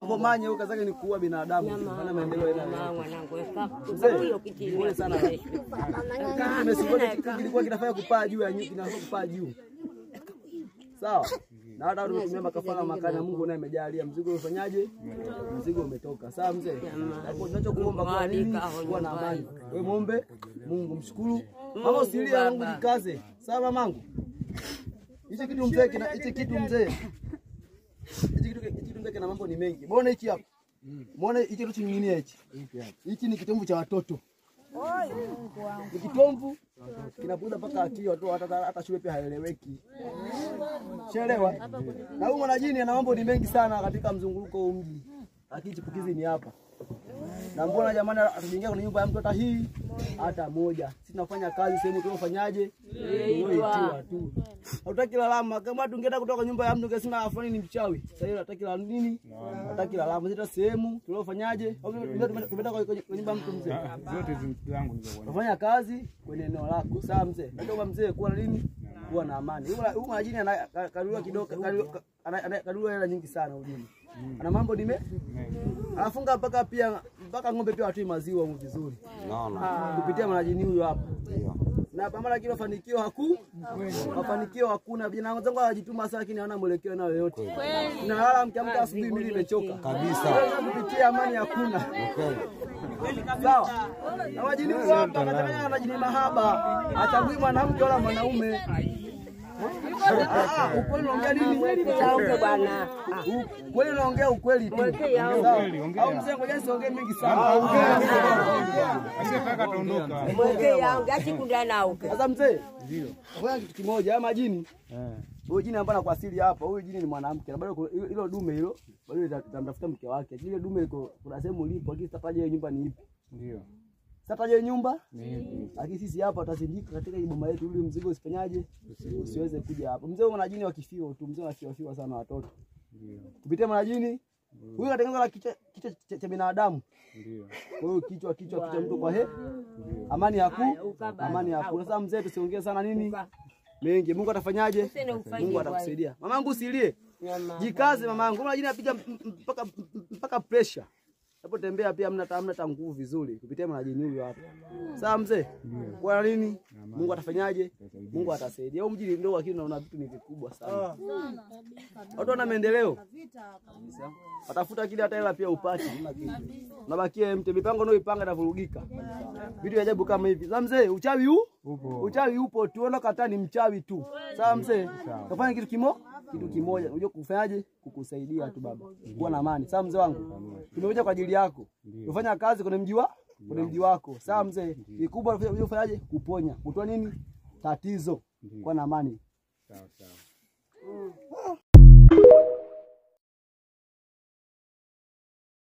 Ngomanye huko kazake ni kuua binadamu. Hana maendeleo yana mwanangu hiyo kitu. Pole sana. Kitu kilikuwa kinafanya kupaa juu ya nyuki kinafanya kupaa juu. Sawa? Na hata tumetumia makafara makana Mungu naye amejalia mzigo umefanyaje? Mzigo umetoka. Sawa mzee? Hapo tunachokuomba kwa nini? Kuwa na amani. Wewe muombe Mungu, mshukuru. Mama usilie, Mungu jikaze. Sawa mamangu? Hicho kitu mzee kina mambo ni mengi. Muone hiki hapa. Muone hiki kitu kinginia hichi. Hiki ni kitomvu cha watoto. Ni kitomvu kinapuza mpaka akili watu hata shule pia haeleweki. Chelewa. Na huyu mwanajini ana mambo ni mengi sana katika mzunguko huu mji. Lakini chipukizi ni hapa. Na mbona jamani atujengia kwenye nyumba ya mtu hata hii hata moja. Sisi tunafanya kazi sehemu tunafanyaje? Wewe tu. Hataki lalama. Kama tungeenda kutoka nyumba ya mtu ungesema afani ni mchawi. Sasa hiyo hataki la nini? Hataki lalama. Sisi sehemu tunafanyaje? Tumeenda kwenye nyumba ya mtu mzee. Zote zangu ndio tunafanya kazi kwenye eneo lako. Sawa mzee? Ndio mzee kuwa na nini? Kuwa na amani. Huyu majini anakarua kidogo anakarua hela nyingi sana ujini. Ana mambo nime anafunga mpaka ng'ombe pia watoi maziwa vizuri. Naona. Kupitia manajini huyo hapa. Ndio. Na pamoja kile mafanikio hakuna. Vijana wenzangu wanajituma sana lakini hawana mwelekeo nao yote. Tunalala mkiamka asubuhi mimi nimechoka. Kabisa. Kupitia amani hakuna. Kweli kabisa. Sawa. Na majini huyo hapa anataka majini mahaba. Achagui mwanamke wala mwanaume. Ukweli unaongea nini? Chaombe bwana. Kweli unaongea ukweli tu. Au mzee ngoja siongee mingi sana. asiyetaka tuondoka. Mweke yangu asikunda nao. Sasa mzee, ndio. Ngoja kitu kimoja, haya majini. Huyo jini ambaye kwa asili hapa, huyo jini ni mwanamke. Na bado hilo dume hilo, bado litamtafuta mke wake. Ile dume liko kuna sehemu lipo, lakini sitapaje nyumba ni ipi? Ndio. Sataje nyumba? Lakini sisi hapa tutasindika katika hii boma yetu ili mzigo usifanyaje? Usiweze kuja hapa. Mzee mwanajini wakifio tu, mzee anafiwa sana watoto. Ndio. Kupitia mwanajini huyu anatengeneza la kichwa cha binadamu. Ndio. Kwa hiyo kichwa mtu kwa amani amani hakuna. Sasa mzee tusiongee sana nini? Mengi. Mungu atafanyaje? Mungu atakusaidia. Mamangu usilie. Jikaze mamangu. Mwanajini anapiga mpaka pressure. Hapo tembea pia hamna nguvu vizuri kupitia mwanajini huyu hapa. Sawa mzee? Kwa nini? Mungu atafanyaje? Mungu atasaidia. Huyu mji ndio lakini unaona vitu ni vikubwa sana. Watu wana maendeleo. Watafuta kile hata hela pia upate. Unabakia mte mipango ndio ipanga na vurugika. Vitu vya ajabu kama hivi. Sawa mzee, uchawi upo. Uchawi upo tu, ona kata ni mchawi tu. Sawa mzee? Kafanya kitu kimoja. Unajua kufanyaje? Kukusaidia tu baba. Kuwa na amani. Sawa mzee wangu? Tumekuja kwa ajili yako. Ufanya kazi kwenye mji wako. Sawa mzee? Kikubwa ufanyaje? Kuponya. Kutoa nini? Tatizo. Kuwa na amani. Sawa.